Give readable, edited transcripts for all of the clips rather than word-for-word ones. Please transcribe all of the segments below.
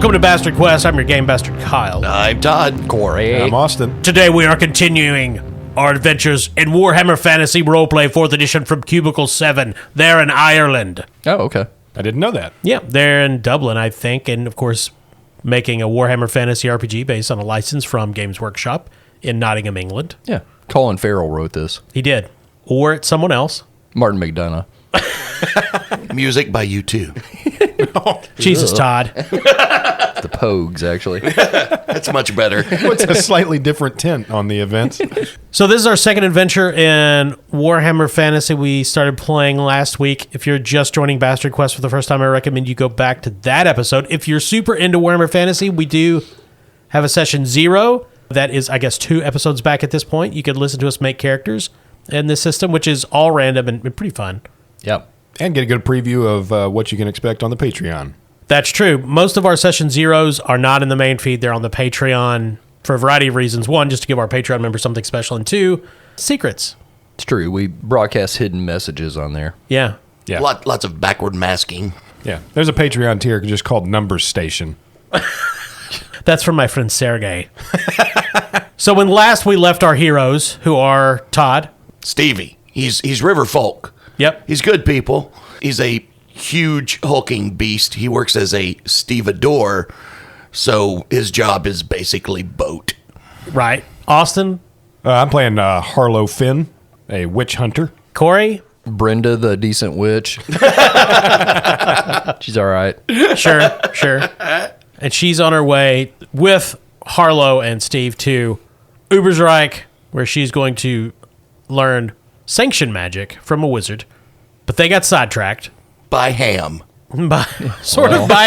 Welcome to Bastard Quest. I'm your game bastard, Kyle. I'm Todd. Corey. I'm Austin. Today we are continuing our adventures in Warhammer Fantasy Roleplay 4th Edition from Cubicle 7. They're in Ireland. Oh, okay. I didn't know that. Yeah, they're in Dublin, I think, and of course, making a Warhammer Fantasy RPG based on a license from Games Workshop in Nottingham, England. Yeah. Colin Farrell wrote this. He did. Or it's someone else. Martin McDonough. Music by U2. Jesus, Todd. The Pogues, actually. That's much better. It's a slightly different tint on the event. So this is our second adventure in Warhammer Fantasy. We started playing last week. If you're just joining Bastard Quest for the first time, I recommend you go back to that episode. If you're super into Warhammer Fantasy, we do have a session 0. That is, I guess, 2 episodes back at this point. You could listen to us make characters in this system, which is all random and pretty fun. Yep. And get a good preview of what you can expect on the Patreon. That's true. Most of our session 0s are not in the main feed. They're on the Patreon for a variety of reasons. 1, just to give our Patreon members something special. And 2, secrets. It's true. We broadcast hidden messages on there. Yeah. Yeah. Lots of backward masking. Yeah. There's a Patreon tier just called Numbers Station. That's from my friend Sergey. So when last we left our heroes, who are Todd. Stevie. He's river folk. Yep. He's good people. He's a huge hulking beast. He works as a stevedore, so his job is basically boat. Right. Austin. I'm playing Harlowe Finn, a witch hunter. Corey. Brinda, the decent witch. She's all right. Sure. And she's on her way with Harlowe and Steve to Ubersreich, where she's going to learn sanction magic from a wizard. But they got sidetracked. By Ham. By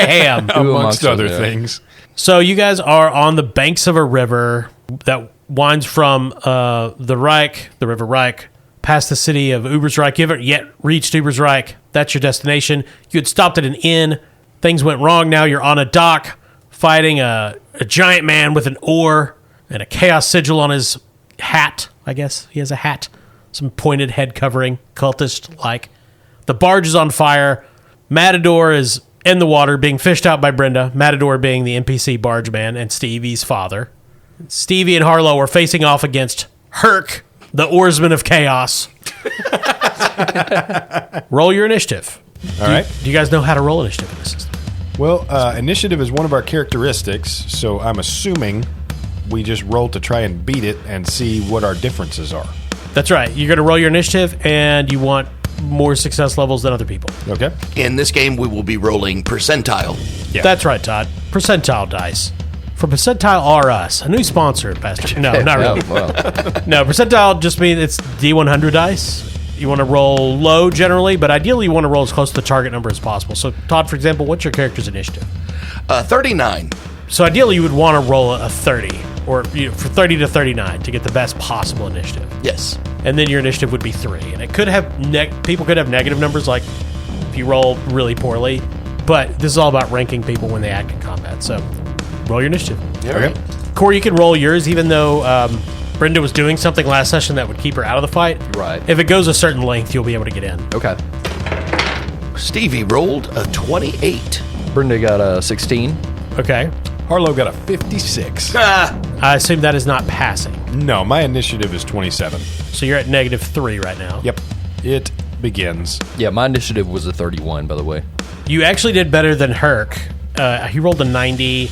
Ham. Amongst other yeah. things. So you guys are on the banks of a river that winds from the River Reich, past the city of Ubersreich. You haven't yet reached Ubersreich. That's your destination. You had stopped at an inn. Things went wrong. Now you're on a dock fighting a giant man with an oar and a chaos sigil on his hat. I guess he has a hat. Some pointed head covering, cultist-like. The barge is on fire. Matador is in the water being fished out by Brinda. Matador being the NPC barge man and Stevie's father. Stevie and Harlowe are facing off against Herc, the Oarsman of Chaos. Roll your initiative. All right. Do you guys know how to roll initiative in this system? Well, initiative is one of our characteristics, so I'm assuming we just roll to try and beat it and see what our differences are. That's right. You're going to roll your initiative, and you want more success levels than other people. Okay. In this game, we will be rolling percentile. Yeah. That's right, Todd. Percentile dice. For Percentile R Us, a new sponsor, Bastard. No, not really. Oh, well. No, percentile just means it's D100 dice. You want to roll low generally, but ideally you want to roll as close to the target number as possible. So, Todd, for example, what's your character's initiative? 39. So, ideally, you would want to roll a 30, or for 30 to 39 to get the best possible initiative. Yes. And then your initiative would be 3. And it could have people could have negative numbers, like if you roll really poorly. But this is all about ranking people when they act in combat. So, roll your initiative. Okay. Corey, you can roll yours, even though Brinda was doing something last session that would keep her out of the fight. Right. If it goes a certain length, you'll be able to get in. Okay. Stevie rolled a 28. Brinda got a 16. Okay. Harlowe got a 56. I assume that is not passing. No, my initiative is 27. So you're at -3 right now. Yep. It begins. Yeah, my initiative was a 31, by the way. You actually did better than Herc. He rolled a 99.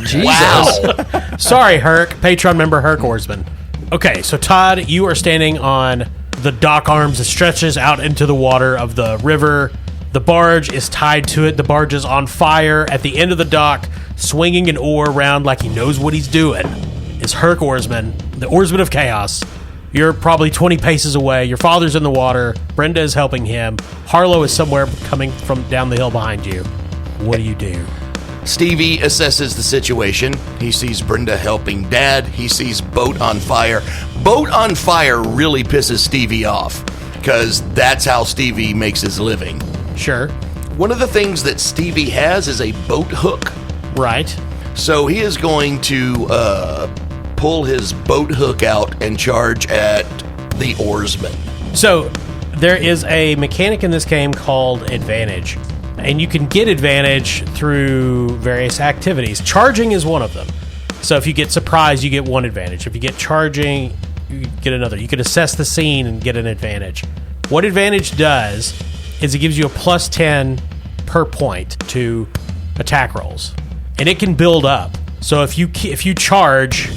Jesus. Wow. Sorry, Herc. Patreon member Herc Oarsman. Okay, so Todd, you are standing on the dock arms that stretches out into the water of the river. The barge is tied to it. The barge is on fire. At the end of the dock, swinging an oar around like he knows what he's doing, is Herc Oarsman, the Oarsman of Chaos. You're probably 20 paces away. Your father's in the water. Brinda is helping him. Harlowe is somewhere coming from down the hill behind you. What do you do? Stevie assesses the situation. He sees Brinda helping Dad. He sees boat on fire. Boat on fire really pisses Stevie off because that's how Stevie makes his living. Sure. One of the things that Stevie has is a boat hook. Right. So he is going to pull his boat hook out and charge at the oarsman. So there is a mechanic in this game called advantage. And you can get advantage through various activities. Charging is one of them. So if you get surprised, you get one advantage. If you get charging, you get another. You can assess the scene and get an advantage. What advantage does is it gives you a plus 10 per point to attack rolls. And it can build up. So if you charge,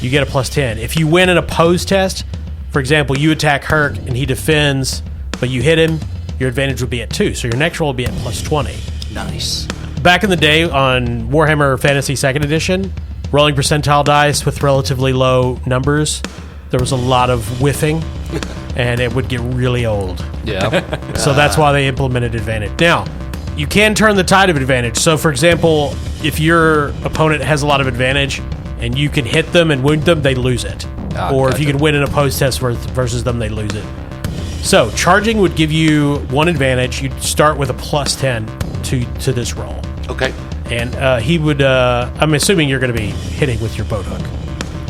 you get a plus 10. If you win an opposed test, for example, you attack Herc and he defends, but you hit him, your advantage would be at 2. So your next roll will be at plus 20. Nice. Back in the day on Warhammer Fantasy 2nd Edition, rolling percentile dice with relatively low numbers, there was a lot of whiffing, and it would get really old. Yeah. So that's why they implemented advantage. Now, you can turn the tide of advantage. So, for example, if your opponent has a lot of advantage and you can hit them and wound them, they lose it. Or if you can win an opposed test versus them, they lose it. So, charging would give you one advantage. You'd start with a plus 10 to this roll. Okay. And he would, I'm assuming you're going to be hitting with your boat hook.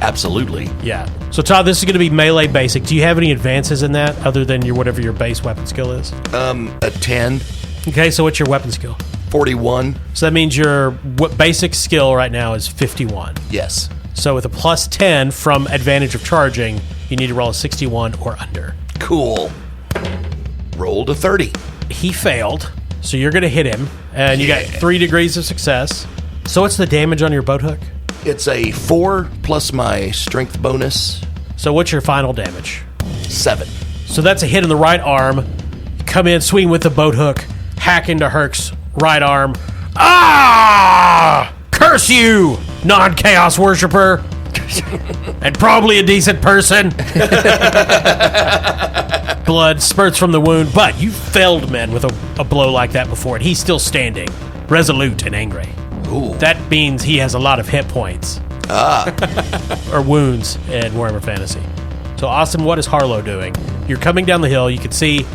Absolutely. Yeah. So, Todd, this is going to be melee basic. Do you have any advances in that other than whatever your base weapon skill is? A 10. Okay, so what's your weapon skill? 41. So that means your basic skill right now is 51. Yes. So with a plus 10 from advantage of charging, you need to roll a 61 or under. Cool. Rolled a 30. He failed, so you're going to hit him, and you got 3 degrees of success. So what's the damage on your boat hook? It's a 4 plus my strength bonus. So what's your final damage? 7. So that's a hit in the right arm. You come in, swing with the boat hook, hack into Herc's right arm. Ah! Curse you, non-chaos worshiper! And probably a decent person. Blood spurts from the wound, but you've felled men with a blow like that before, and he's still standing, resolute and angry. Ooh. That means he has a lot of hit points. Or wounds in Warhammer Fantasy. So, Austin, what is Harlowe doing? You're coming down the hill. You can see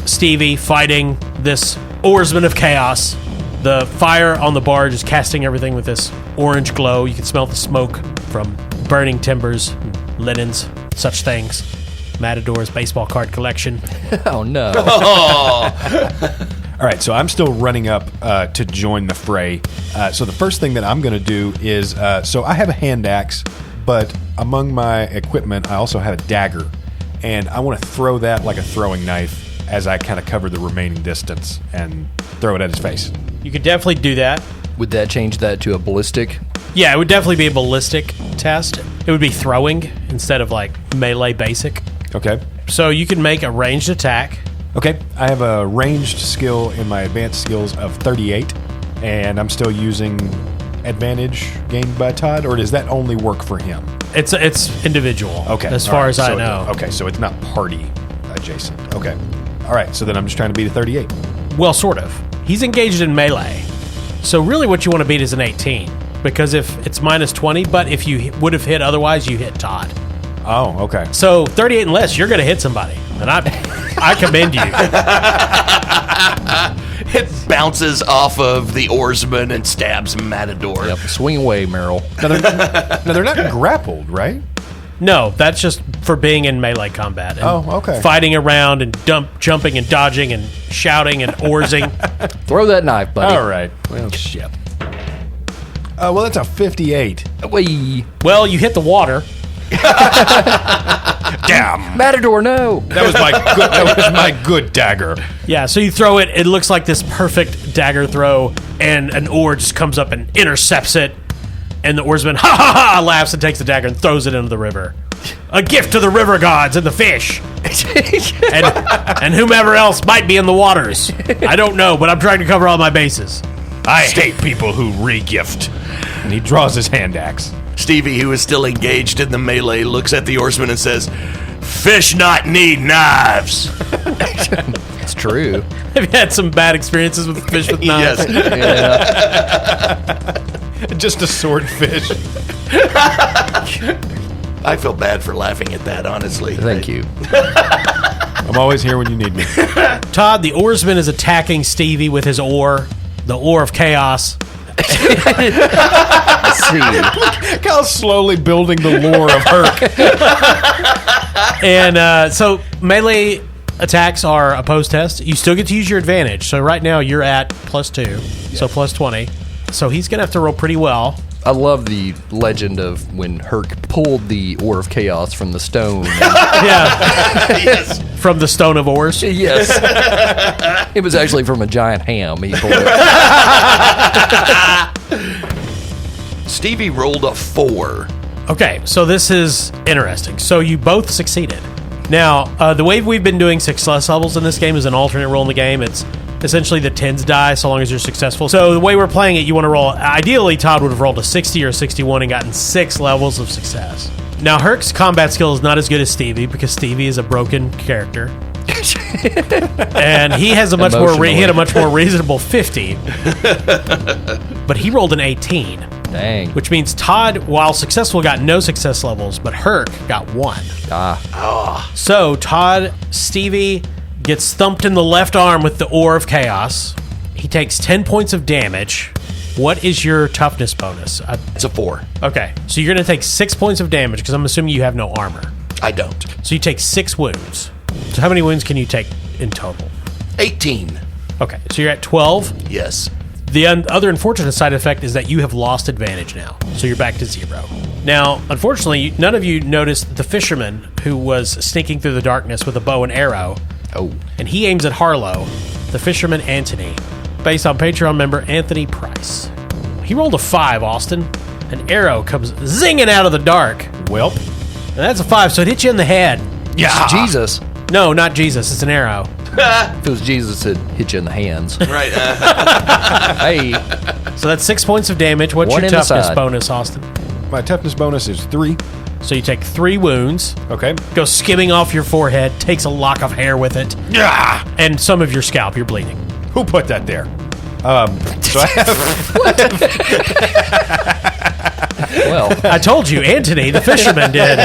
Stevie fighting this Oarsman of Chaos. The fire on the barge is casting everything with this orange glow. You can smell the smoke from burning timbers, linens, such things. Matador's baseball card collection. Oh, no. All right, so I'm still running up to join the fray. So the first thing that I'm going to do is, so I have a hand axe, but among my equipment, I also have a dagger. And I want to throw that like a throwing knife as I kind of cover the remaining distance and throw it at his face. You could definitely do that. Would that change that to a ballistic? Yeah, it would definitely be a ballistic test. It would be throwing instead of like melee basic. Okay. So you can make a ranged attack. Okay, I have a ranged skill in my advanced skills of 38, and I'm still using advantage gained by Todd, or does that only work for him? It's individual. Okay. As all far right, as I so know. Okay, so it's not party adjacent. Okay. All right, so then I'm just trying to beat a 38. Well, sort of. He's engaged in melee. So really what you want to beat is an 18. Because if it's minus 20, but if you would have hit otherwise, you hit Todd. Oh, okay. So 38 and less, you're going to hit somebody. And I commend you. It bounces off of the oarsman and stabs Matador. Yep. Swing away, Merrill. Now they're not grappled, right? No, that's just for being in melee combat. And Oh, okay. Fighting around and jumping and dodging and shouting and oarsing. Throw that knife, buddy. All right. Well, shit. Well, that's a 58. Wee. Well, you hit the water. Damn. Matador, no. That was my good dagger. Yeah, so you throw it. It looks like this perfect dagger throw, and an oar just comes up and intercepts it. And the oarsman, ha ha ha, laughs and takes the dagger and throws it into the river. A gift to the river gods and the fish. and whomever else might be in the waters. I don't know, but I'm trying to cover all my bases. I hate people who re-gift. And he draws his hand axe. Stevie, who is still engaged in the melee, looks at the oarsman and says, "Fish not need knives." It's true. Have you had some bad experiences with fish with knives? Yes. Just a swordfish. I feel bad for laughing at that, honestly. Thank you. I'm always here when you need me. Todd, the oarsman is attacking Stevie with his oar, the oar of chaos. I see. Look how slowly building the lore of Herc. And so melee attacks are opposed test. You still get to use your advantage. So right now you're at +2, so plus 20. So he's going to have to roll pretty well. I love the legend of when Herc pulled the Ore of Chaos from the stone. Yeah. Yes. From the Stone of Ores. Yes. It was actually from a giant ham. He pulled it. Stevie rolled a 4. Okay, so this is interesting. So you both succeeded. Now, the way we've been doing success levels in this game is an alternate roll in the game. It's essentially the 10s die so long as you're successful. So the way we're playing it, you want to roll... Ideally, Todd would have rolled a 60 or a 61 and gotten 6 levels of success. Now, Herc's combat skill is not as good as Stevie because Stevie is a broken character. And he has a much more he had a much more reasonable 50. But he rolled an 18. Dang. Which means Todd, while successful, got no success levels, but Herc got 1. So Todd, Stevie gets thumped in the left arm with the Ore of Chaos. He takes 10 points of damage. What is your toughness bonus? It's a 4. Okay, so you're going to take 6 points of damage because I'm assuming you have no armor. I don't. So you take 6 wounds. So how many wounds can you take in total? 18. Okay, so you're at 12. Yes. The other unfortunate side effect is that you have lost advantage now, so you're back to 0. Now, unfortunately, none of you noticed the fisherman who was sneaking through the darkness with a bow and arrow. Oh. And he aims at Harlowe, the fisherman Anthony, based on Patreon member Anthony Price. He rolled a 5, Austin. An arrow comes zinging out of the dark. Welp. And that's a 5, so it hit you in the head. Yeah. Jesus. No, not Jesus, it's an arrow. If it was Jesus, it'd hit you in the hands. Right. Hey. So that's 6 points of damage. What's One your in the toughness side. bonus, Austin? My toughness bonus is 3. So you take 3 wounds. Okay. Goes skimming off your forehead, takes a lock of hair with it, Yeah. and some of your scalp. You're bleeding. Who put that there? So I have Well, I told you, Anthony, the fisherman, did.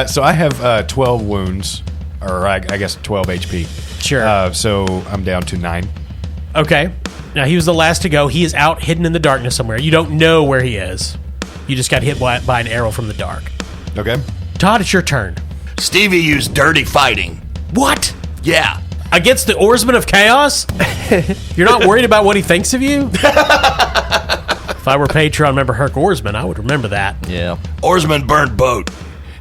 so I have 12 wounds, or I guess 12 HP. Sure. So I'm down to 9. Okay. Now, he was the last to go. He is out hidden in the darkness somewhere. You don't know where he is. You just got hit by an arrow from the dark. Okay. Todd, it's your turn. Stevie used dirty fighting. What? Yeah. Against the Oarsman of Chaos? You're not worried about what he thinks of you? If I were Patreon member Herc Oarsman, I would remember that. yeah. Oarsman burned boat.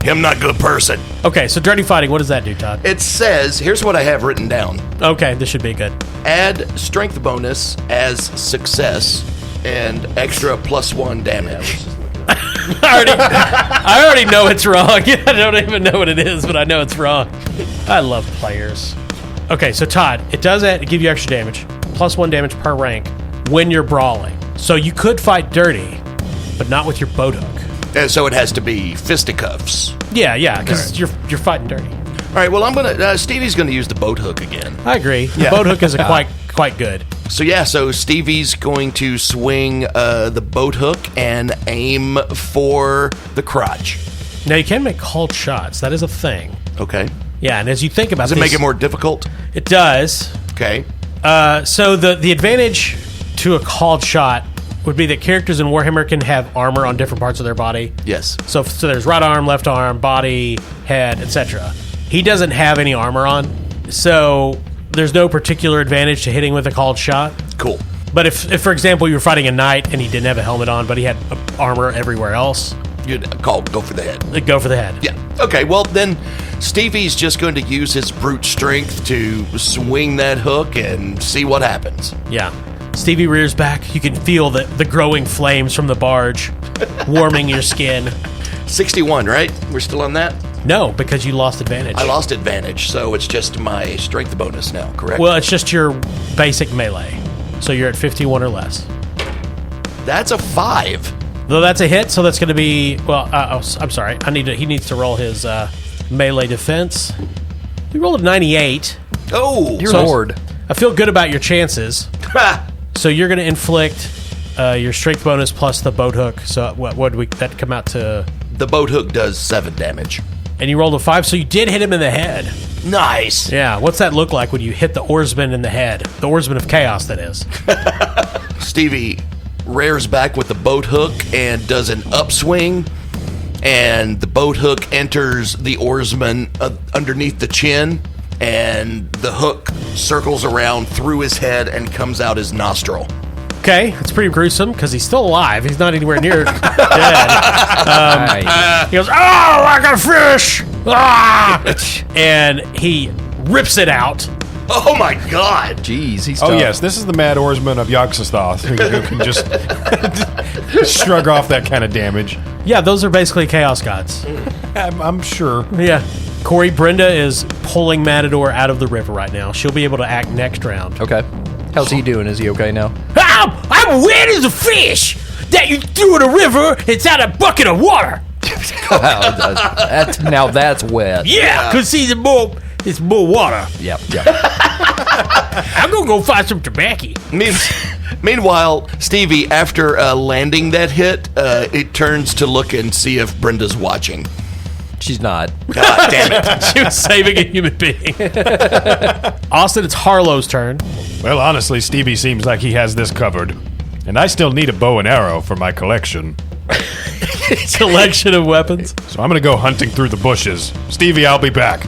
Him not good person. Okay, so dirty fighting, what does that do, Todd? It says, here's what I have written down. Okay, this should be good. Add strength bonus as success and extra +1 damage. I already know it's wrong. I don't even know what it is, but I know it's wrong. I love players. Okay, so Todd, it does give you extra damage, +1 damage per rank when you're brawling. So you could fight dirty, but not with your boat hook. And so it has to be fisticuffs. Yeah, because you're fighting dirty. All right, well, I'm going to... Stevie's going to use the boat hook again. I agree. The boat hook is quite good. So Stevie's going to swing the boat hook and aim for the crotch. Now, you can make called shots. That is a thing. Okay. Yeah, and as you think about Does it this... make it more difficult? It does. Okay. So the advantage to a called shot would be that characters in Warhammer can have armor on different parts of their body. Yes. So there's right arm, left arm, body, head, etc. He doesn't have any armor on, so there's no particular advantage to hitting with a called shot. Cool. But if for example, you were fighting a knight and he didn't have a helmet on, but he had armor everywhere else, You'd go for the head. it'd go for the head. Yeah. Okay, well, then Stevie's just going to use his brute strength to swing that hook and see what happens. Yeah. Stevie rears back. You can feel the growing flames from the barge warming your skin. 61, right? We're still on that? No, because you lost advantage. I lost advantage, so it's just my strength bonus now, correct? Well, it's just your basic melee. So you're at 51 or less. That's a 5. Though that's a hit, so that's going to be... Well, I'm sorry. He needs to roll his melee defense. He rolled a 98. Oh! Dear So- Lord. I feel good about your chances. Ha! So you're going to inflict your strength bonus plus the boat hook. So what would that come out to? The boat hook does 7 damage. And you rolled a 5, so you did hit him in the head. Nice! Yeah, what's that look like when you hit the Oarsman in the head? The Oarsman of Chaos, that is. Stevie rears back with the boat hook and does an upswing, and the boat hook enters the oarsman underneath the chin and the hook circles around through his head and comes out his nostril. Okay, it's pretty gruesome because he's still alive. He's not anywhere near dead. He goes, "Oh, I got a fish!" Ah! And he rips it out. Oh my God! Jeez, he's Oh tough. yes, this is the Mad Oarsman of Yogg-Sothoth who can just shrug off that kind of damage. Yeah, those are basically chaos gods. I'm sure. Yeah. Corey, Brinda is pulling Matador out of the river right now. She'll be able to act next round. Okay. How's he doing? Is he okay now? I'm wet as a fish that you threw in a river inside a bucket of water. That's wet. Yeah, because see, it's more water. Yep. I'm going to go find some tobacco. Meanwhile, Stevie, after landing that hit, it turns to look and see if Brenda's watching. She's not. God damn it. She was saving a human being. Austin, it's Harlowe's turn. Well, honestly, Stevie seems like he has this covered. And I still need a bow and arrow for my collection. Collection of weapons. So I'm going to go hunting through the bushes. Stevie, I'll be back.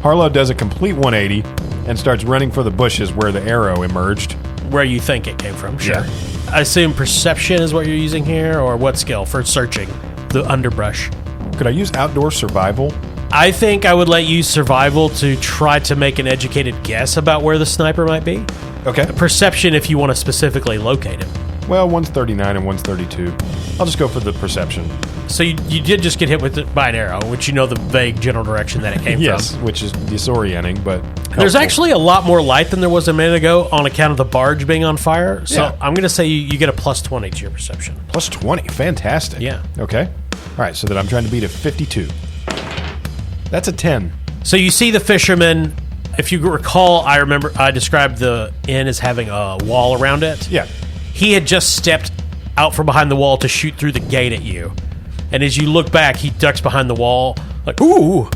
Harlowe does a complete 180 and starts running for the bushes where the arrow emerged. Where you think it came from, sure. Yeah. I assume perception is what you're using here, or what skill for searching the underbrush? Could I use outdoor survival? I think I would let you survival to try to make an educated guess about where the sniper might be. Okay. Perception if you want to specifically locate him. Well, one's 39 and one's 32. I'll just go for the perception. So you did just get hit with it by an arrow, which you know the vague general direction that it came Yes, from. which is disorienting, but helpful. There's actually a lot more light than there was a minute ago on account of the barge being on fire. So Yeah. I'm going to say you get a plus 20 to your perception. Plus 20. Fantastic. Yeah. Okay. All right, so that I'm trying to beat a 52. That's a 10. So you see the fisherman. If you recall, I described the inn as having a wall around it. Yeah. He had just stepped out from behind the wall to shoot through the gate at you. And as you look back, he ducks behind the wall, like, ooh.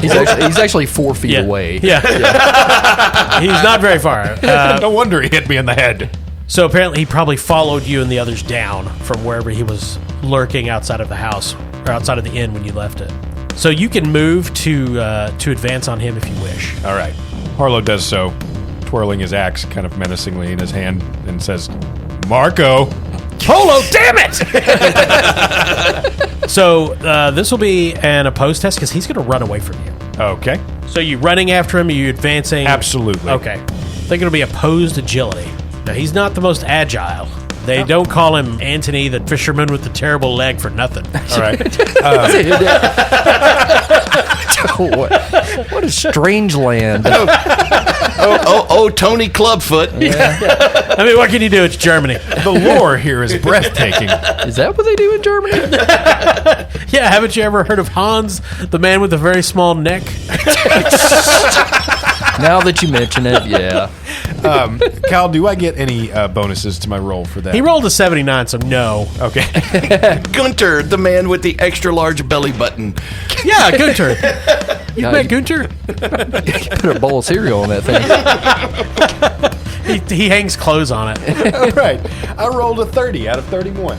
He's actually 4 feet Yeah. away. Yeah. He's not very far. No wonder he hit me in the head. So apparently he probably followed you and the others down from wherever he was lurking outside of the house, or outside of the inn when you left it. So you can move to advance on him if you wish. All right. Harlowe does so, twirling his axe kind of menacingly in his hand, and says, Marco. Polo, damn it! So this will be an opposed test because he's going to run away from you. Okay. So you running after him? Are you advancing? Absolutely. Okay. I think it'll be opposed agility. Now, he's not the most agile. They don't call him Antony, the fisherman with the terrible leg, for nothing. All right. What a strange land. Tony Clubfoot. I mean, what can you do? It's Germany. The lore here is breathtaking. Is that what they do in Germany? Yeah, haven't you ever heard of Hans, the man with a very small neck? Now that you mention it, yeah. Kyle, do I get any bonuses to my roll for that? He rolled a 79, so no. Okay. Gunter, the man with the extra large belly button. Yeah, Gunter. You No, met you- Gunter? Put a bowl of cereal on that thing. He hangs clothes on it. All right. I rolled a 30 out of 31.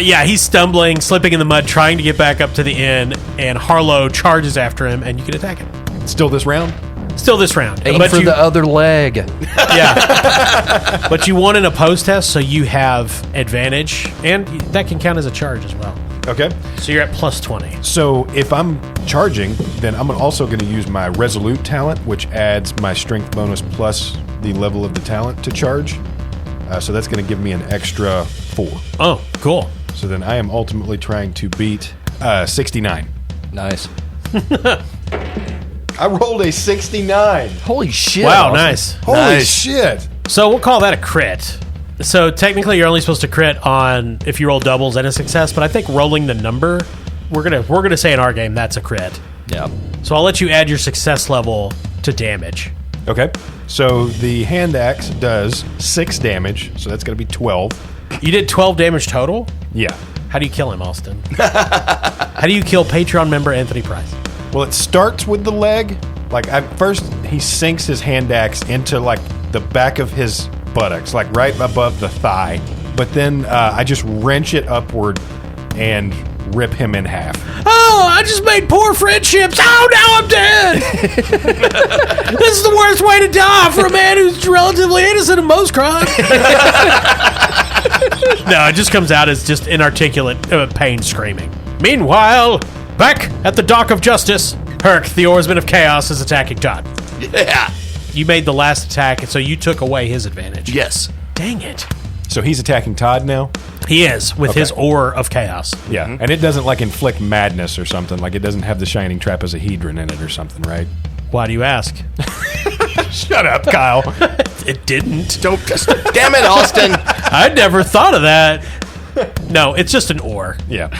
Yeah, he's stumbling, slipping in the mud, trying to get back up to the inn, and Harlowe charges after him, and you can attack him. Still this round? Still this round. Aim But for you- the other leg. Yeah. But you won an opposed test, so you have advantage, and that can count as a charge as well. Okay. So you're at plus 20. So if I'm charging, then I'm also going to use my Resolute talent, which adds my strength bonus plus the level of the talent to charge. So that's going to give me an extra 4. Oh, cool. So then I am ultimately trying to beat 69. Nice. I rolled a 69. Holy shit. Wow, Austin. nice. Holy Nice. shit. So we'll call that a crit. So technically, you're only supposed to crit on if you roll doubles and a success. But I think rolling the number, we're gonna say in our game that's a crit. Yeah. So I'll let you add your success level to damage. Okay. So the hand axe does 6 damage. So that's going to be 12. You did 12 damage total. Yeah. How do you kill him, Austin? How do you kill Patreon member Anthony Price? Well, it starts with the leg. Like, at first, he sinks his hand axe into, like, the back of his buttocks, like, right above the thigh. But then I just wrench it upward and rip him in half. Oh, I just made poor friendships. Oh, now I'm dead. This is the worst way to die for a man who's relatively innocent of most crimes. No, it just comes out as just inarticulate pain screaming. Meanwhile, back at the Dock of Justice, Herc, the Oarsman of Chaos, is attacking Todd. Yeah. You made the last attack, and so you took away his advantage. Yes. Dang it. So he's attacking Todd now? He is, with his Oar of Chaos. Yeah. And it doesn't like inflict madness or something. Like it doesn't have the Shining Trapezohedron in it or something, right? Why do you ask? Shut up, Kyle. It didn't. Don't just. Damn it, Austin. I'd never thought of that. No, it's just an oar. Yeah.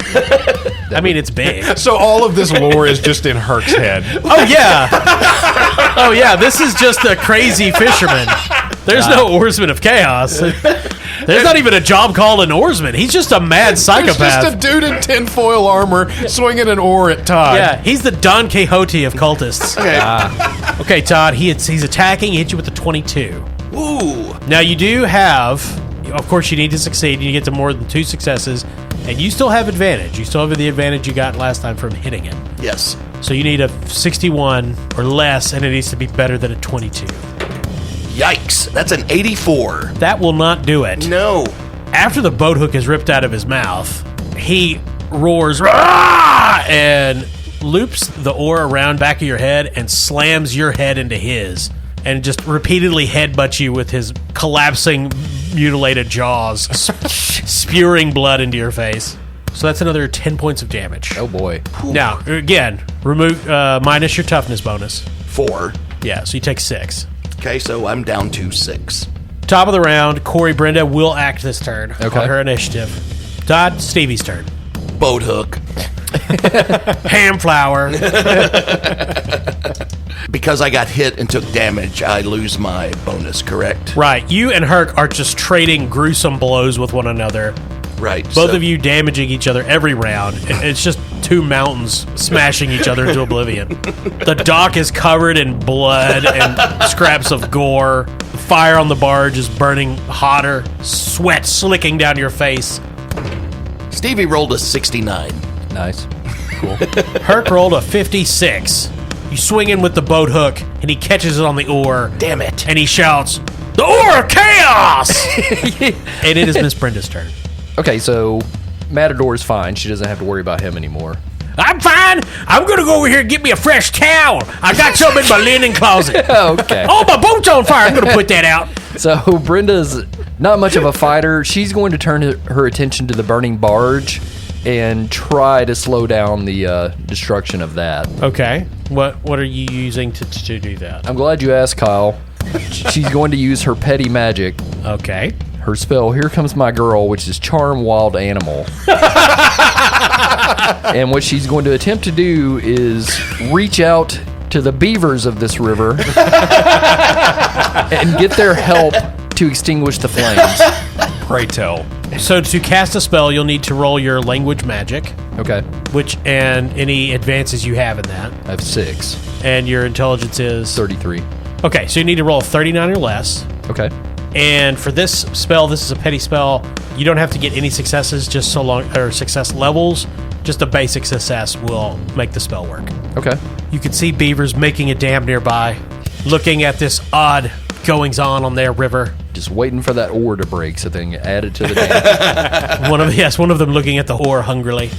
I mean, it's big. So all of this lore is just in Herc's head. Oh, yeah. Oh, yeah, this is just a crazy fisherman. There's no Oarsman of Chaos. There's not even a job called an oarsman. He's just a mad psychopath. It's just a dude in tinfoil armor swinging an oar at Todd. Yeah, he's the Don Quixote of cultists. Okay. Okay, Todd, he's attacking. He hit you with the 22. Ooh. Now, you do have, of course, you need to succeed. You get to more than 2 successes, and you still have advantage. You still have the advantage you got last time from hitting it. Yes. So you need a 61 or less, and it needs to be better than a 22. Yikes. That's an 84. That will not do it. No. After the boat hook is ripped out of his mouth, he roars "Rah!" and loops the oar around back of your head and slams your head into his and just repeatedly headbutts you with his collapsing, mutilated jaws, spewing blood into your face. So that's another 10 points of damage. Oh boy. Now, again, remove minus your toughness bonus. 4. Yeah, so you take 6. Okay, so I'm down to 6. Top of the round, Corey Brinda will act this turn on her initiative. Todd, Stevie's turn. Boat hook. Ham flour. Because I got hit and took damage, I lose my bonus, correct? Right, you and Herc are just trading gruesome blows with one another. Right. Both of you damaging each other every round. It's just 2 mountains smashing each other into oblivion. The dock is covered in blood and scraps of gore. The fire on the barge is burning hotter. Sweat slicking down your face. Stevie rolled a 69. Nice. Cool. Herc rolled a 56. You swing in with the boat hook, and he catches it on the oar. Damn it. And he shouts, "The Oar of Chaos!" And it is Miss Brenda's turn. Okay, so Matador's fine. She doesn't have to worry about him anymore. I'm fine. I'm going to go over here and get me a fresh towel. I got some in my linen closet. Okay. Oh, my boat's on fire. I'm going to put that out. So Brenda's not much of a fighter. She's going to turn her attention to the burning barge and try to slow down the destruction of that. Okay. What are you using to do that? I'm glad you asked, Kyle. She's going to use her petty magic. Okay. Her spell, Here Comes My Girl, which is Charm Wild Animal. And what she's going to attempt to do is reach out to the beavers of this river and get their help to extinguish the flames. Pray tell. So to cast a spell, you'll need to roll your language magic, Okay. and any advances you have in that. I have 6. And your intelligence is 33. Okay, so you need to roll a 39 or less. Okay. And for this spell, this is a petty spell. You don't have to get any successes, just so long, or success levels. Just a basic success will make the spell work. Okay. You can see beavers making a dam nearby, looking at this odd goings on their river. Just waiting for that oar to break so they can add it to the dam. One of them looking at the oar hungrily.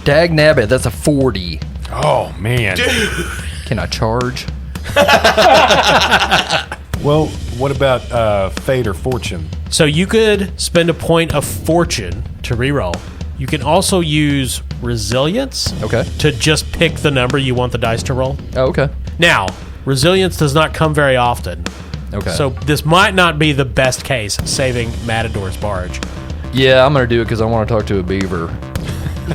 Dag nabbit, that's a 40. Oh, man. Can I charge? Well, what about fate or fortune? So you could spend a point of fortune to reroll. You can also use resilience Okay. to just pick the number you want the dice to roll. Oh, okay. Now, resilience does not come very often. Okay. So this might not be the best case saving Matador's barge. Yeah, I'm going to do it because I want to talk to a beaver.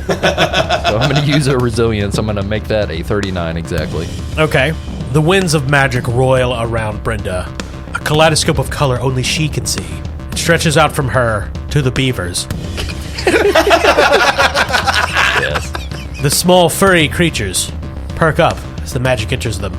So I'm going to use a resilience. I'm going to make that a 39 exactly. Okay. The winds of magic roil around Brinda. A kaleidoscope of color only she can see. It stretches out from her to the beavers. Yes. The small furry creatures perk up as the magic enters them.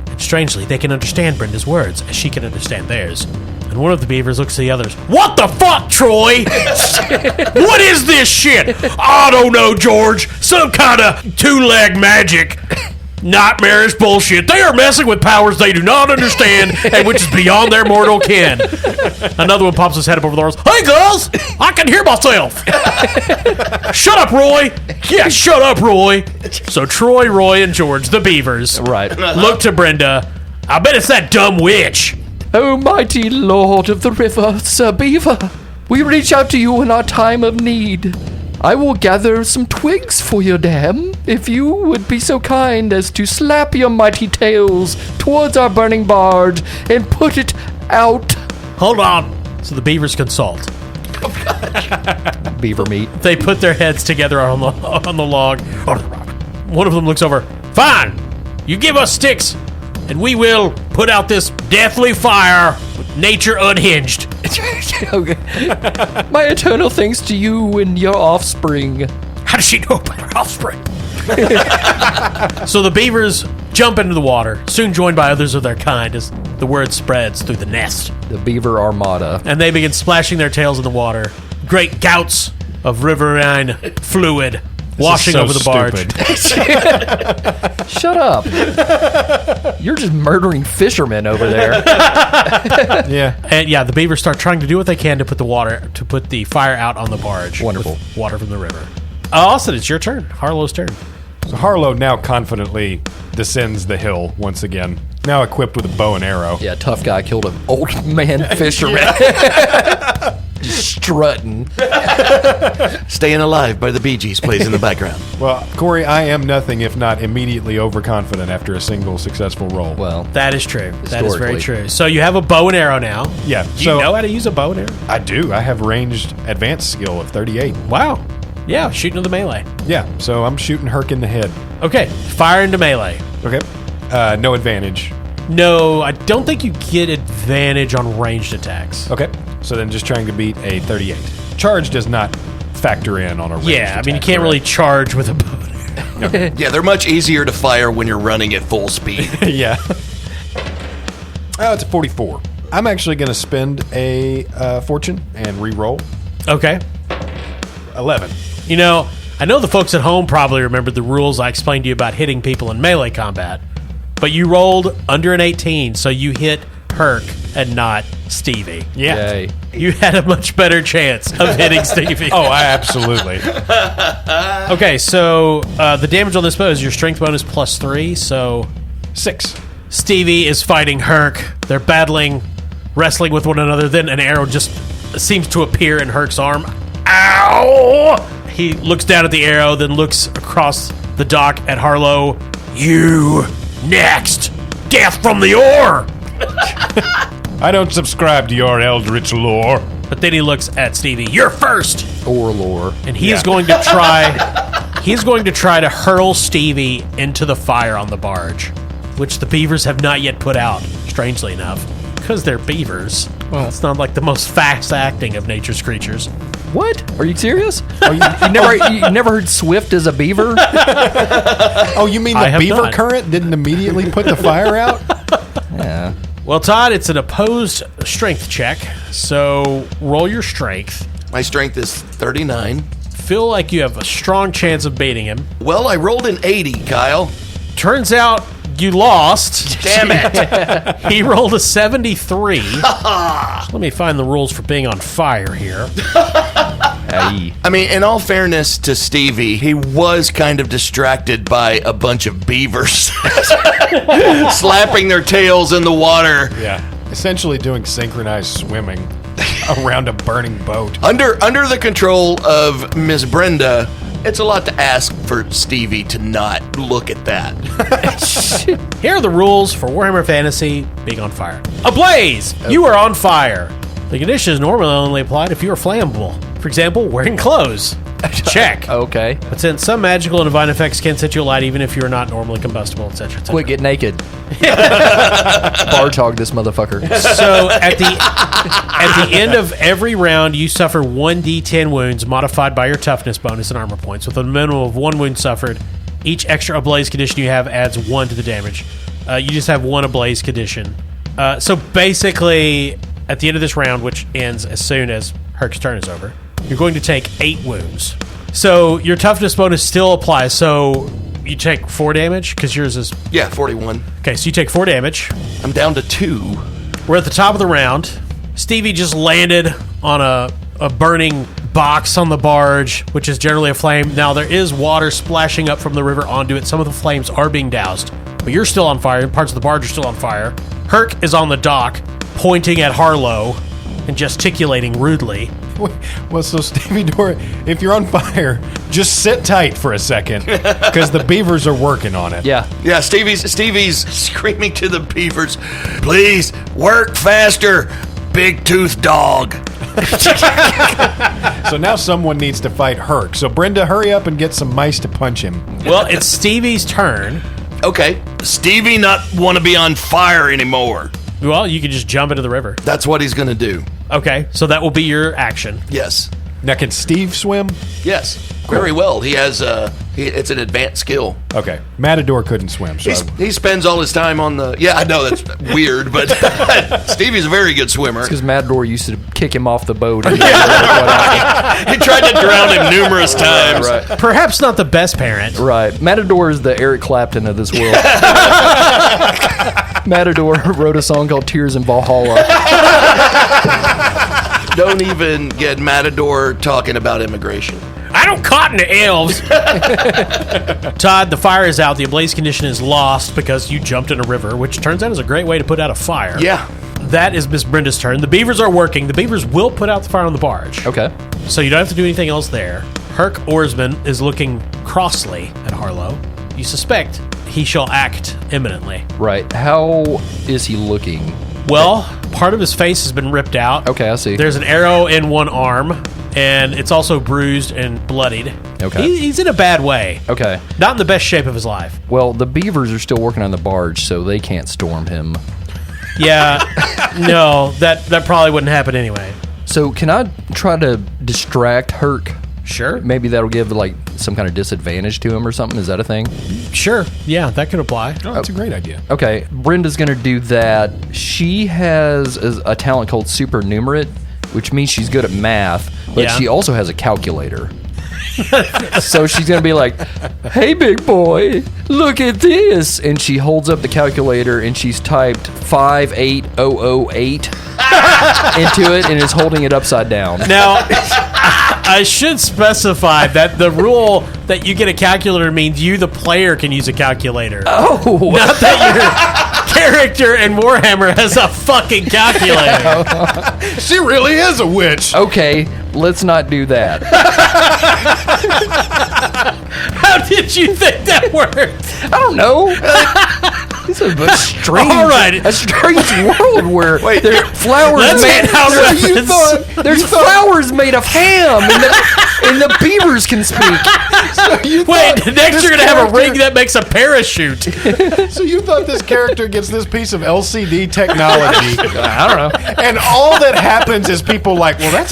And strangely, they can understand Brinda's words as she can understand theirs. And And one of the beavers looks at the others. What the fuck, Troy? What is this shit? I don't know, George. Some kind of two-leg magic. Nightmarish bullshit. They are messing with powers they do not understand and which is beyond their mortal kin. Another one pops his head up over the doors. Hey, girls! I can hear myself. Shut up, Roy. Yeah, shut up, Roy. So Troy, Roy, and George, the beavers, look to Brinda. I bet it's that dumb witch. Oh, mighty lord of the river, Sir Beaver, we reach out to you in our time of need. I will gather some twigs for your dam, if you would be so kind as to slap your mighty tails towards our burning barge and put it out. Hold on. So the beavers consult. Beaver meat. They put their heads together on the log. One of them looks over. Fine. You give us sticks, and we will put out this deathly fire with nature unhinged. Okay. My eternal thanks to you and your offspring. How does she know about her offspring? So the beavers jump into the water, soon joined by others of their kind as the word spreads through the nest. The beaver armada. And they begin splashing their tails in the water. Great gouts of riverine fluid washing over the barge. Shut up. You're just murdering fishermen over there. Yeah. And yeah, the beavers start trying to do what they can to put the fire out on the barge. Wonderful. With water from the river. Austin, it's your turn. Harlow's turn. So Harlowe now confidently descends the hill once again, now equipped with a bow and arrow. Yeah, tough guy killed an old man fisherman. Just strutting. Staying Alive by the Bee Gees plays in the background. Well, Corey, I am nothing if not immediately overconfident after a single successful roll. Well, That is true. That is very Historically. true. So you have a bow and arrow now. yeah. Do So you know how to use a bow and arrow? I do. I have ranged advanced skill of 38. Wow. Yeah, shooting to the melee. Yeah. So I'm shooting Herc in the head. Okay, fire into melee. Okay. No advantage. No, I don't think you get advantage on ranged attacks. Okay. So then just trying to beat a 38. Charge does not factor in on a ranged Yeah, I mean, you attack, can't really correct? charge with a bow and arrow. Yeah, they're much easier to fire when you're running at full speed. Yeah. Oh, it's a 44. I'm actually going to spend a fortune and re-roll. Okay. 11. You know, I know the folks at home probably remember the rules I explained to you about hitting people in melee combat, but you rolled under an 18, so you hit Herc and not Stevie. Yeah. yay. You had a much better chance of hitting Stevie. Oh, absolutely. Okay, so the damage on this bow is your strength bonus plus 3, so 6. Stevie is fighting Herc. They're battling, wrestling with one another. Then an arrow just seems to appear in Herc's arm. Ow! He looks down at the arrow, then looks across the dock at Harlowe. You next! Death from the oar! I don't subscribe to your eldritch lore. But then he looks at Stevie. You're first! Or lore. And he is going to try. He's going to try to hurl Stevie into the fire on the barge, which the beavers have not yet put out. Strangely enough, because they're beavers. Well, it's not like the most fast-acting of nature's creatures. What? Are you serious? You never heard Swift as a beaver? Oh, you mean I the have beaver not. current didn't immediately put the fire out? Yeah. Well, Todd, it's an opposed strength check, so roll your strength. My strength is 39. Feel like you have a strong chance of beating him. Well, I rolled an 80, Kyle. Turns out you lost. Damn it. He rolled a 73. Let me find the rules for being on fire here. Aye. I mean, in all fairness to Stevie, he was kind of distracted by a bunch of beavers slapping their tails in the water. Yeah. Essentially doing synchronized swimming around a burning boat. Under the control of Miss Brenda, it's a lot to ask for Stevie to not look at that. Here are the rules for Warhammer Fantasy being on fire. Ablaze! You are on fire. The condition is normally only applied if you are flammable. For example, wearing clothes. Check. Okay. But since some magical and divine effects can set you alight even if you are not normally combustible, etc., etc. Quick, get naked. Barge hog this motherfucker. So at the end of every round, you suffer 1d10 wounds modified by your toughness bonus and armor points. With a minimum of 1 wound suffered, each extra ablaze condition you have adds 1 to the damage. You just have 1 ablaze condition. So basically, at the end of this round, which ends as soon as Herc's turn is over, you're going to take 8 wounds. So your toughness bonus still applies. So you take 4 damage because yours is... Yeah, 41. Okay, so you take 4 damage. I'm down to 2. We're at the top of the round. Stevie just landed on a burning box on the barge, which is generally a flame. Now, there is water splashing up from the river onto it. Some of the flames are being doused, but you're still on fire. Parts of the barge are still on fire. Herc is on the dock, pointing at Harlowe and gesticulating rudely. Well, so Stevie Dora, if you're on fire, just sit tight for a second because the beavers are working on it. Yeah. Yeah, Stevie's screaming to the beavers, please work faster, big tooth dog. So now someone needs to fight Herc. So Brinda, hurry up and get some mice to punch him. Well, it's Stevie's turn. Okay, Stevie not want to be on fire anymore. Well, you can just jump into the river. That's what he's going to do. Okay, so that will be your action. Yes. Now, can Steve swim? Yes. Very well. He has it's an advanced skill. Okay. Matador couldn't swim. So He spends all his time on the... Yeah, I know that's weird, but Stevie's a very good swimmer. Because Matador used to kick him off the boat. And He tried to drown him numerous times. Right. Perhaps not the best parent. Right. Matador is the Eric Clapton of this world. Matador wrote a song called Tears in Valhalla. Don't even get Matador talking about immigration. I don't cotton to elves. Todd, the fire is out. The ablaze condition is lost because you jumped in a river, which turns out is a great way to put out a fire. Yeah. That is Miss Brinda's turn. The beavers are working. The beavers will put out the fire on the barge. Okay. So you don't have to do anything else there. Herc Oarsman is looking crossly at Harlowe. You suspect he shall act imminently. Right. How is he looking? Well, part of his face has been ripped out. Okay, I see. There's an arrow in one arm, and it's also bruised and bloodied. Okay. He's in a bad way. Okay. Not in the best shape of his life. Well, the beavers are still working on the barge, so they can't storm him. Yeah. No, that probably wouldn't happen anyway. So can I try to distract Herc? Sure. Maybe that'll give like some kind of disadvantage to him or something. Is that a thing? Sure. Yeah, that could apply. oh, that's a great idea. Okay, Brenda's going to do that. She has a talent called supernumerate, which means she's good at math, but Yeah. she also has a calculator. So she's going to be like, hey, big boy, look at this. And she holds up the calculator and she's typed 58008 into it and is holding it upside down. Now, I should specify that the rule that you get a calculator means you, the player, can use a calculator. Oh, Not that your character in Warhammer has a fucking calculator. She really is a witch. okay, let's not do that. How did you think that worked? I don't know. It's a strange, All right. a strange world where Wait, there are flowers Let's made. get out There's flowers made of ham, and the beavers can speak. Wait, next you're going to have a ring that makes a parachute. So you thought this character gets this piece of LCD technology, I don't know. and all that happens is people like, well, that's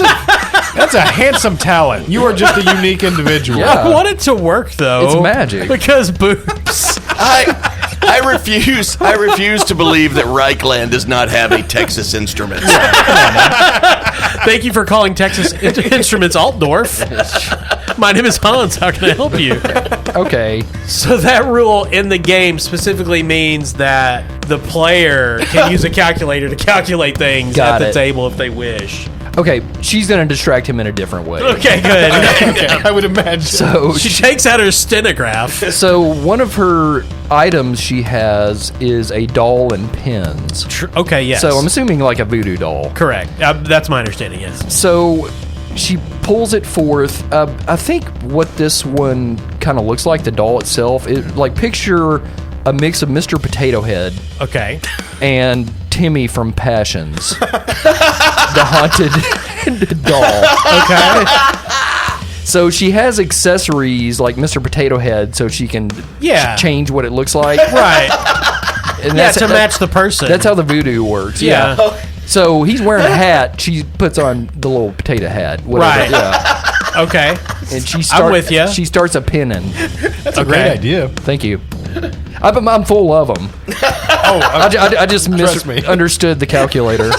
a handsome talent. You are just a unique individual. Yeah. I want it to work, though. It's magic. Because boobs. I refuse to believe that Reichland does not have a Texas Instruments. Thank you for calling Texas Instruments Altdorf. My name is Hans. How can I help you? Okay. So that rule in the game specifically means that the player can use a calculator to calculate things Got at the it. table if they wish. Okay, she's going to distract him in a different way. Okay, good. Okay, I would imagine. So She takes out her stenograph. so one of her items she has is a doll and pins. Okay, yes. So I'm assuming like a voodoo doll. correct. That's my understanding, yes. So she pulls it forth. I think what this one kind of looks like, the doll itself, like picture a mix of Mr. Potato Head Okay. and Timmy from Passions, the haunted doll. Okay. So she has accessories like Mr. Potato Head, so she can Yeah. change what it looks like. Right. And Yeah, to match the person. That's how the voodoo works. Yeah. So he's wearing a hat. She puts on the little potato hat. Whatever. Right. Yeah. Okay. And she I'm with ya. She starts a pinning. That's a great idea. Thank you. I'm full of them. Oh, I just Trust me. misunderstood the calculator.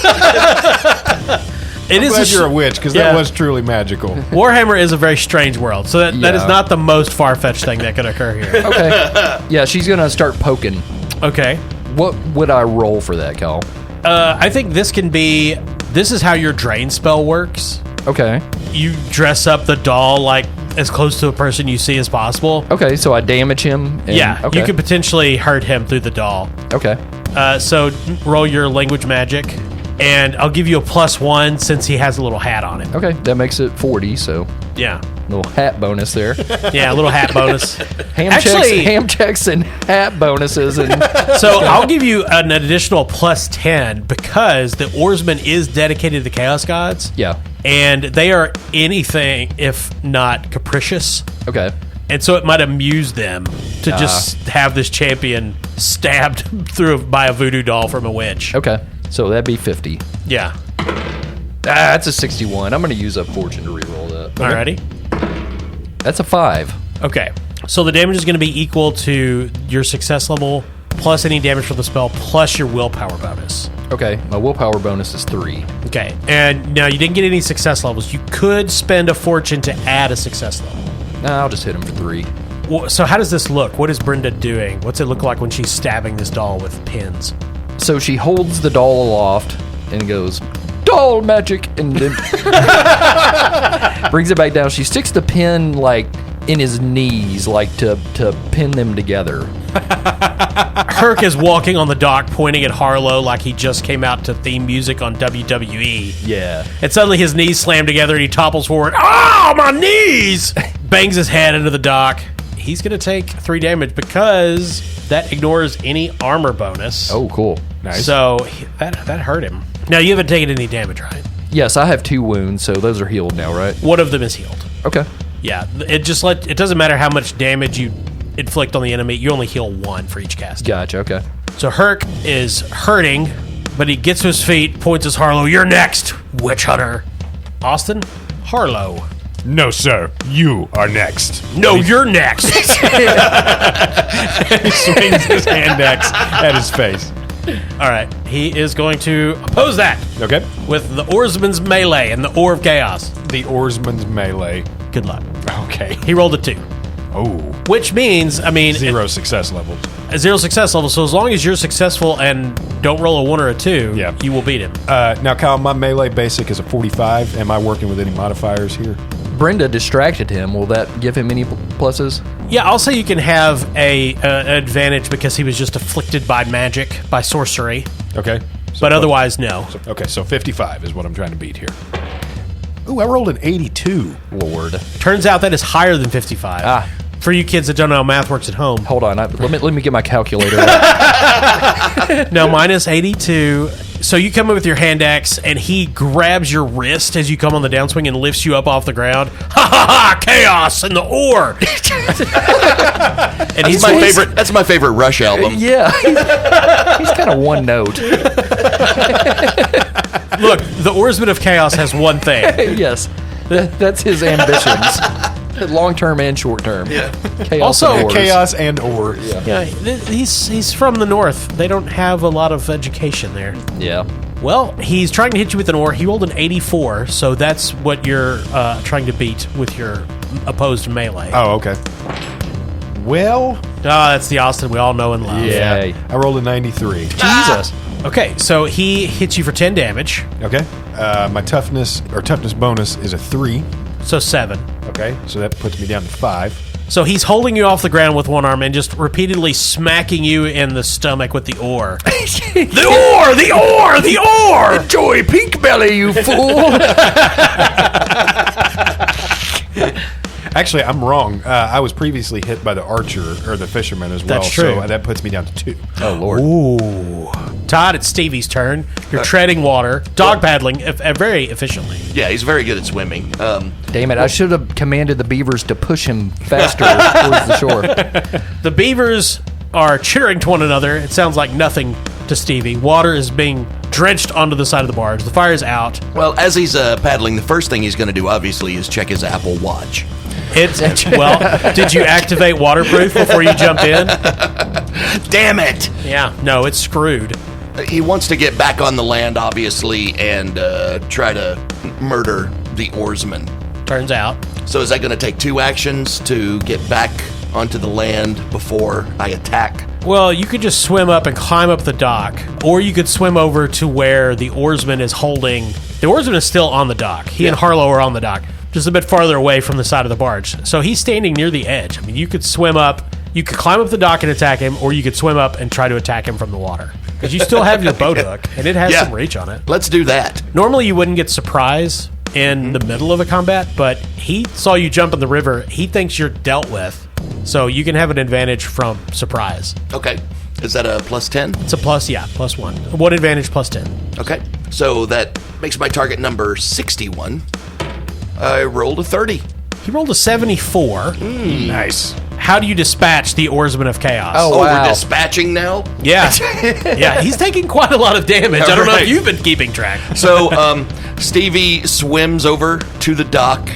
It is glad you're a witch, because Yeah. that was truly magical. Warhammer is a very strange world, so that is Yeah. not the most far-fetched thing that could occur here. Okay. Yeah, she's gonna start poking. Okay. What would I roll for that, Cal? I think this is how your drain spell works. Okay. You dress up the doll like as close to a person you see as possible. Okay, so I damage him. And, Yeah, Okay. you could potentially hurt him through the doll. Okay. So roll your language magic, and I'll give you a +1 since he has a little hat on him. Okay, that makes it 40. So Yeah. little hat bonus there. Yeah, a little hat bonus. Ham checks, and hat bonuses, and So I'll give you an additional +10 because the Oarsman is dedicated to the Chaos Gods. yeah. And they are anything if not capricious. Okay. And so it might amuse them to just have this champion stabbed through by a voodoo doll from a witch. Okay. So that'd be 50. Yeah. That's a 61. I'm going to use up fortune to reroll that. Alrighty. That's a 5. Okay. So the damage is going to be equal to your success level plus any damage from the spell plus your willpower bonus. Okay. My willpower bonus is 3. Okay. And now you didn't get any success levels. You could spend a fortune to add a success level. Nah, I'll just hit him for 3. Well, so how does this look? What is Brinda doing? What's it look like when she's stabbing this doll with pins? So she holds the doll aloft and goes, doll magic, and then brings it back down. She sticks the pin like in his knees, like to pin them together. Herc is walking on the dock pointing at Harlowe like he just came out to theme music on WWE. Yeah. And suddenly his knees slam together and he topples forward. Oh, my knees! Bangs his head into the dock. He's going to take 3 damage because that ignores any armor bonus. Oh, cool. Nice. So that hurt him. Now, you haven't taken any damage, right? Yes, I have 2 wounds, so those are healed now, right? One of them is healed. Okay. Yeah, it doesn't matter how much damage you inflict on the enemy. You only heal 1 for each cast. Gotcha. Okay. So Herc is hurting, but he gets to his feet, points at Harlowe. You're next, witch hunter. Austin, Harlowe. No, sir. You are next. No, you're next. He swings his hand axe at his face. All right, he is going to oppose that Okay. with the Oarsman's melee and the Oar of Chaos. The Oarsman's melee. Good luck. Okay. He rolled a 2, Oh. which means, 0 success levels. a 0 success level. So as long as you're successful and don't roll a 1 or a 2, Yeah. you will beat him. Now, Kyle, my melee basic is a 45. Am I working with any modifiers here? Brenda distracted him. Will that give him any pluses? Yeah, I'll say you can have an advantage because he was just afflicted by magic, by sorcery. Okay. But otherwise, no. Okay, so 55 is what I'm trying to beat here. Ooh, I rolled an 82. Lord. Turns out that is higher than 55. Ah. For you kids that don't know how math works at home. Hold on. Let me get my calculator. No, minus 82. So you come in with your hand axe, and he grabs your wrist as you come on the downswing and lifts you up off the ground. Ha ha ha! Chaos and the ore. And he's That's my favorite Rush album. Yeah. He's kind of one note. Look, the Oarsman of Chaos has one thing. Yes. That's his ambitions. Long term and short term. Yeah. Chaos Also, and ores. Chaos and ore. Yeah, he's from the north. They don't have a lot of education there. Yeah. Well, he's trying to hit you with an ore. He rolled an 84, so that's what you're trying to beat with your opposed melee. Oh, okay. Well, That's the Austin we all know and love. Yeah. I rolled a 93. Jesus. Okay, so he hits you for 10 damage, Okay. My toughness bonus is a 3. so 7. Okay. So that puts me down to 5. So he's holding you off the ground with one arm and just repeatedly smacking you in the stomach with the ore. The ore! The ore! The ore! Enjoy pink belly, you fool. Actually, I'm wrong. I was previously hit by the archer or the fisherman as well. That's true. So that puts me down to 2. Oh, Lord. Ooh. Todd, it's Stevie's turn. You're treading water, dog paddling very efficiently. Yeah, he's very good at swimming. Damn it. I should have commanded the beavers to push him faster towards the shore. The beavers are chittering to one another. It sounds like nothing to Stevie. Water is being drenched onto the side of the barge. The fire is out. Well, as he's paddling, the first thing he's going to do, obviously, is check his Apple Watch. Did you activate waterproof before you jump in? Damn it! Yeah, it's screwed. He wants to get back on the land, obviously, and try to murder the oarsman. Turns out. So is that going to take 2 actions to get back onto the land before I attack? Well, you could just swim up and climb up the dock, or you could swim over to where the oarsman is holding. The oarsman is still on the dock. He and Harlowe are on the dock, just a bit farther away from the side of the barge. So he's standing near the edge. I mean, you could swim up, you could climb up the dock and attack him, or you could swim up and try to attack him from the water. Because you still have your boat hook, and it has some reach on it. Let's do that. Normally, you wouldn't get surprise in the middle of a combat, but he saw you jump in the river. He thinks you're dealt with, so you can have an advantage from surprise. Okay. Is that a plus 10? It's a plus 1. One advantage plus 10. Okay. So that makes my target number 61. I rolled a 30. He rolled a 74. Nice. How do you dispatch the Oarsman of Chaos? Oh, wow. We're dispatching now? Yeah. Yeah, he's taking quite a lot of damage. I don't know if you've been keeping track. So Stevie swims over to the dock.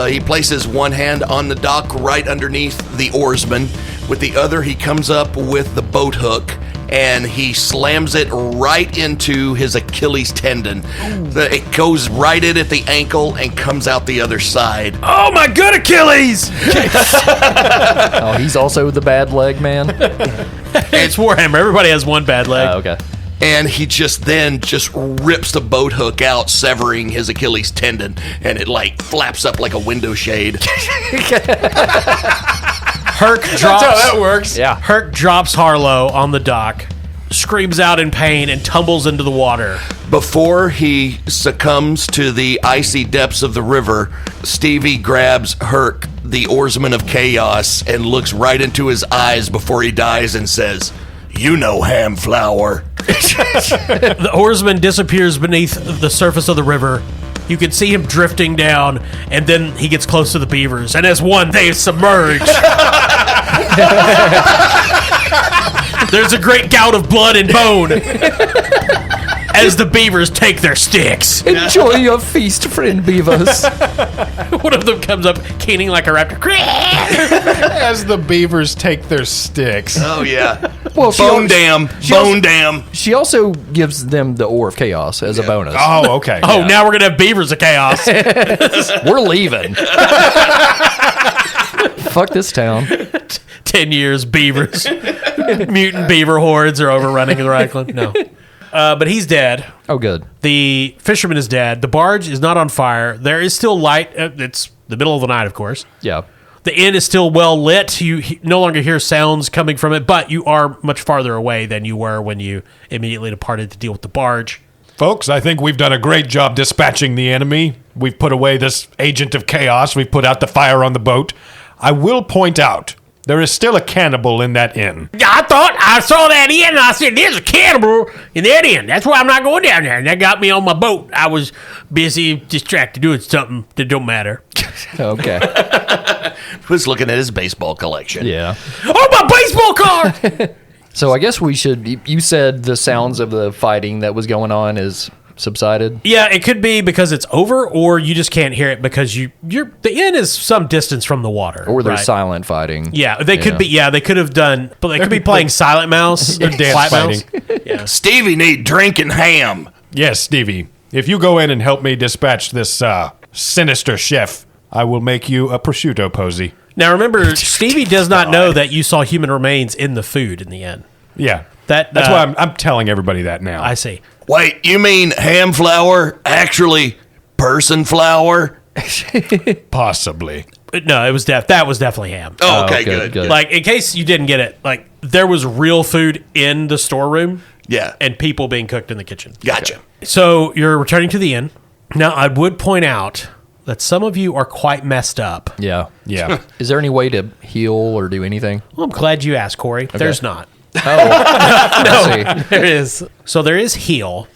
He places one hand on the dock right underneath the oarsman. With the other, he comes up with the boat hook and he slams it right into his Achilles tendon. It goes right in at the ankle and comes out the other side. Oh my good Achilles! Oh, he's also the bad leg man. It's Warhammer. Everybody has one bad leg. Oh, okay. And he just rips the boat hook out, severing his Achilles tendon, and it like flaps up like a window shade. Herc drops. That's how that works. Yeah. Herc drops Harlowe on the dock, screams out in pain, and tumbles into the water. Before he succumbs to the icy depths of the river, Stevie grabs Herc, the oarsman of chaos, and looks right into his eyes before he dies and says, "You know ham flour." The oarsman disappears beneath the surface of the river. You can see him drifting down, and then he gets close to the beavers, and as one, they submerge. There's a great gout of blood and bone as the beavers take their sticks. Enjoy your feast, friend beavers. One of them comes up, keening like a raptor. As the beavers take their sticks. Oh, yeah. Well, Bone dam. She also gives them the Ore of Chaos as a bonus. Oh, okay. Oh, now we're going to have beavers of chaos. We're leaving. Fuck this town. 10 years, beavers. Mutant beaver hordes are overrunning the Reichland. No. But he's dead. Oh, good. The fisherman is dead. The barge is not on fire. There is still light. It's the middle of the night, of course. Yeah. The inn is still well lit. You no longer hear sounds coming from it, but you are much farther away than you were when you immediately departed to deal with the barge. Folks, I think we've done a great job dispatching the enemy. We've put away this agent of chaos. We've put out the fire on the boat. I will point out, there is still a cannibal in that inn. I thought I saw that inn, and I said, "There's a cannibal in that inn. That's why I'm not going down there." And that got me on my boat. I was busy, distracted, doing something that don't matter. Okay. Was looking at his baseball collection. Yeah. Oh, my baseball card! So I guess we should. You said the sounds of the fighting that was going on is subsided. Yeah, it could be because it's over, or you just can't hear it because the inn is some distance from the water. Or they're right? silent fighting. Yeah, they could be. Yeah, they could have done. But they could be playing Silent Mouse, They're dance Flat Mouse. fighting. Yeah. Stevie need drinking ham. Yes, Stevie. If you go in and help me dispatch this sinister chef, I will make you a prosciutto posy. Now remember, Stevie does not know that you saw human remains in the food in the inn. Yeah. That's why I'm telling everybody that now. I see. Wait, you mean ham flour? Actually, person flour? Possibly. No, it was that was definitely ham. Oh, okay, good. good. Like, in case you didn't get it, like, there was real food in the storeroom. Yeah. And people being cooked in the kitchen. Gotcha. So you're returning to the inn. Now, I would point out that some of you are quite messed up. Yeah. Yeah. Is there any way to heal or do anything? Well, I'm glad you asked, Corey. There's not. Oh, There is. So there is heal.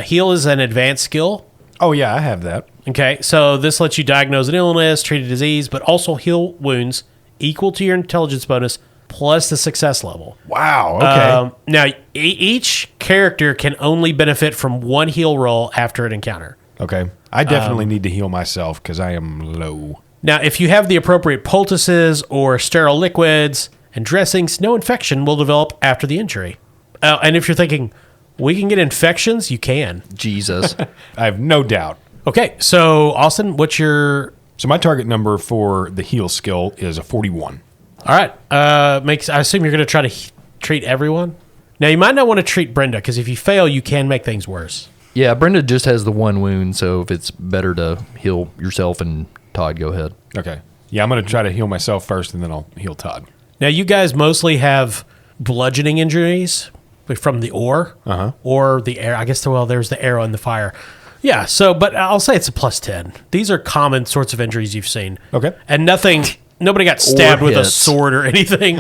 Heal is an advanced skill. Oh, yeah, I have that. Okay, so this lets you diagnose an illness, treat a disease, but also heal wounds equal to your intelligence bonus plus the success level. Wow, okay. Now, each character can only benefit from one heal roll after an encounter. Okay. I definitely need to heal myself because I am low. Now, if you have the appropriate poultices or sterile liquids and dressings, no infection will develop after the injury. And if you're thinking, we can get infections, you can. Jesus. I have no doubt. Okay, so Austin, what's your... So my target number for the heal skill is a 41. All right. I assume you're going to try to treat everyone? Now, you might not want to treat Brinda, because if you fail, you can make things worse. Yeah, Brinda just has the one wound, so if it's better to heal yourself and Todd, go ahead. Okay. Yeah, I'm going to try to heal myself first, and then I'll heal Todd. Now, you guys mostly have bludgeoning injuries from the ore or the air. I guess, well, there's the arrow and the fire. Yeah, so, but I'll say it's a plus 10. These are common sorts of injuries you've seen. Okay. And nobody got stabbed with a hits. sword or anything.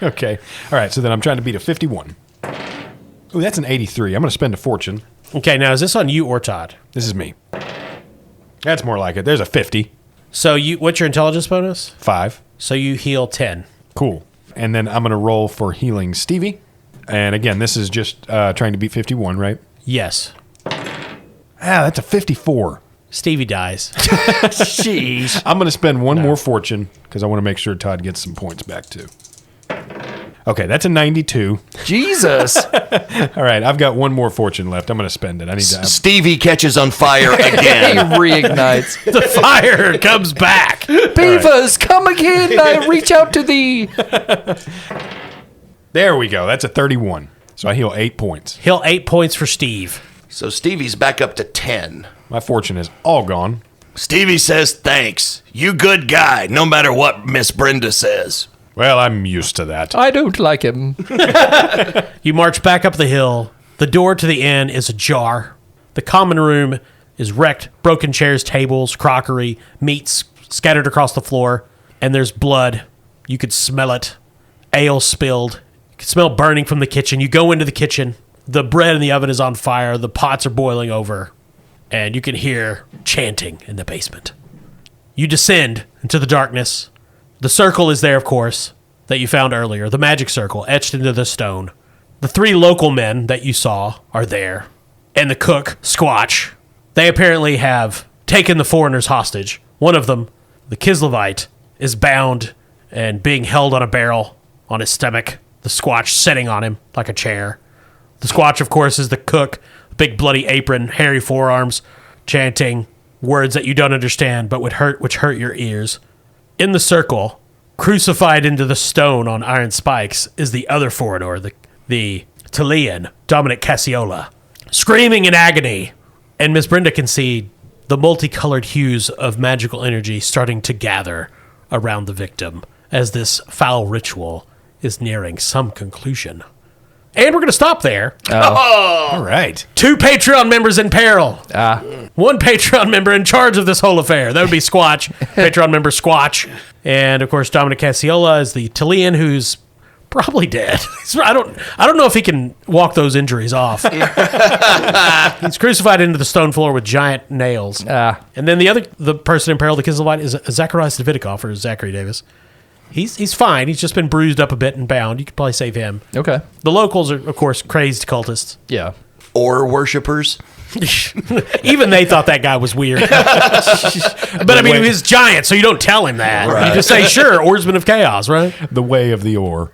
Okay. All right, so then I'm trying to beat a 51. Ooh, that's an 83. I'm going to spend a fortune. Okay, now is this on you or Todd? This is me. That's more like it. There's a 50. So what's your intelligence bonus? 5. So you heal 10. Cool. And then I'm going to roll for healing Stevie. And again, this is just trying to beat 51, right? Yes. That's a 54. Stevie dies. Jeez. I'm going to spend one more fortune because I want to make sure Todd gets some points back too. Okay, that's a 92. Jesus. All right, I've got one more fortune left. I'm going to spend it. I need to. Stevie catches on fire again. He reignites. The fire comes back. Beavers, come again. I reach out to thee. There we go. That's a 31. So I heal 8 points. Heal 8 points for Steve. So Stevie's back up to 10. My fortune is all gone. Stevie says thanks. You good guy, no matter what Miss Brinda says. Well, I'm used to that. I don't like him. You march back up the hill. The door to the inn is ajar. The common room is wrecked. Broken chairs, tables, crockery, meats scattered across the floor. And there's blood. You could smell it. Ale spilled. You could smell burning from the kitchen. You go into the kitchen. The bread in the oven is on fire. The pots are boiling over. And you can hear chanting in the basement. You descend into the darkness. The circle is there, of course, that you found earlier. The magic circle etched into the stone. The 3 local men that you saw are there. And the cook, Squatch. They apparently have taken the foreigners hostage. One of them, the Kislevite, is bound and being held on a barrel on his stomach. The Squatch sitting on him like a chair. The Squatch, of course, is the cook. Big bloody apron, hairy forearms, chanting words that you don't understand but which hurt your ears. In the circle, crucified into the stone on iron spikes, is the other foreigner, the Talian, Dominic Cassiola, screaming in agony. And Miss Brinda can see the multicolored hues of magical energy starting to gather around the victim as this foul ritual is nearing some conclusion. And we're going to stop there. All right. 2 Patreon members in peril. 1 Patreon member in charge of this whole affair. That would be Squatch. Patreon member Squatch. And, of course, Dominic Cassiola is the Talian who's probably dead. I don't know if he can walk those injuries off. He's crucified into the stone floor with giant nails. And then the person in peril, the Kislevite, is Zacharias Davidoff, or Zachary Davis. He's fine. He's just been bruised up a bit and bound. You could probably save him. Okay. The locals are, of course, crazed cultists. Yeah. Or worshippers. Even they thought that guy was weird. But I mean, he was giant, so you don't tell him that. Right. You just say, sure, Oarsman of Chaos, right? The way of the ore.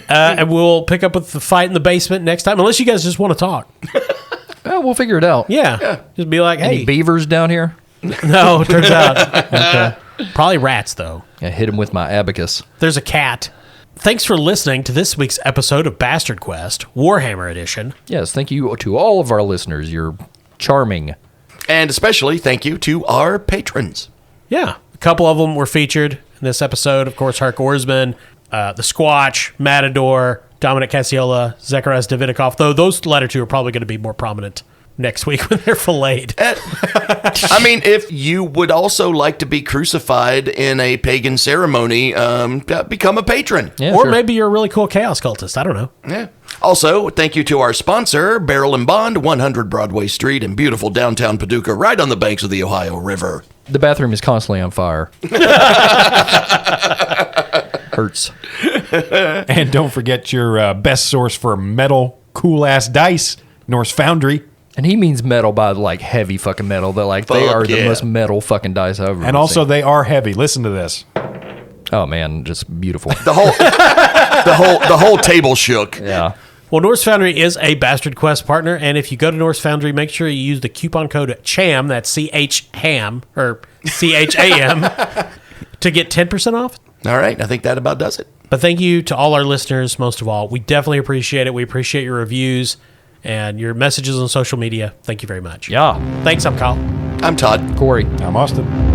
And we'll pick up with the fight in the basement next time, unless you guys just want to talk. Well, we'll figure it out. Yeah. Just be like, hey. Any beavers down here? No, it turns out. Okay. Probably rats, though. I hit him with my abacus. There's a cat. Thanks for listening to this week's episode of Bastard Quest, Warhammer Edition. Yes, thank you to all of our listeners. You're charming. And especially thank you to our patrons. Yeah. A couple of them were featured in this episode. Of course, Hark Oarsman, the Squatch, Matador, Dominic Cassiola, Zacharias Davidoff, though those latter 2 are probably going to be more prominent next week when they're filleted. I mean, if you would also like to be crucified in a pagan ceremony, become a patron. Yeah, or sure. maybe you're a really cool chaos cultist. I don't know. Yeah. Also, thank you to our sponsor, Barrel and Bond, 100 Broadway Street in beautiful downtown Paducah, right on the banks of the Ohio River. The bathroom is constantly on fire. Hurts. And don't forget your best source for metal, cool-ass dice, Norse Foundry. And he means metal by like heavy fucking metal. They're like, they Fuck are yeah. the most metal fucking dice I've ever And also, seen. they are heavy. Listen to this. Oh man, just beautiful. The whole table shook. Yeah. Well, Norse Foundry is a Bastard Quest partner, and if you go to Norse Foundry, make sure you use the coupon code CHAM, that's C-H-HAM, or C-H-A-M, to get 10% off. All right. I think that about does it. But thank you to all our listeners, most of all. We definitely appreciate it. We appreciate your reviews and your messages on social media. Thank you very much. Yeah. Thanks, I'm Kyle. I'm Todd. Corey. I'm Austin.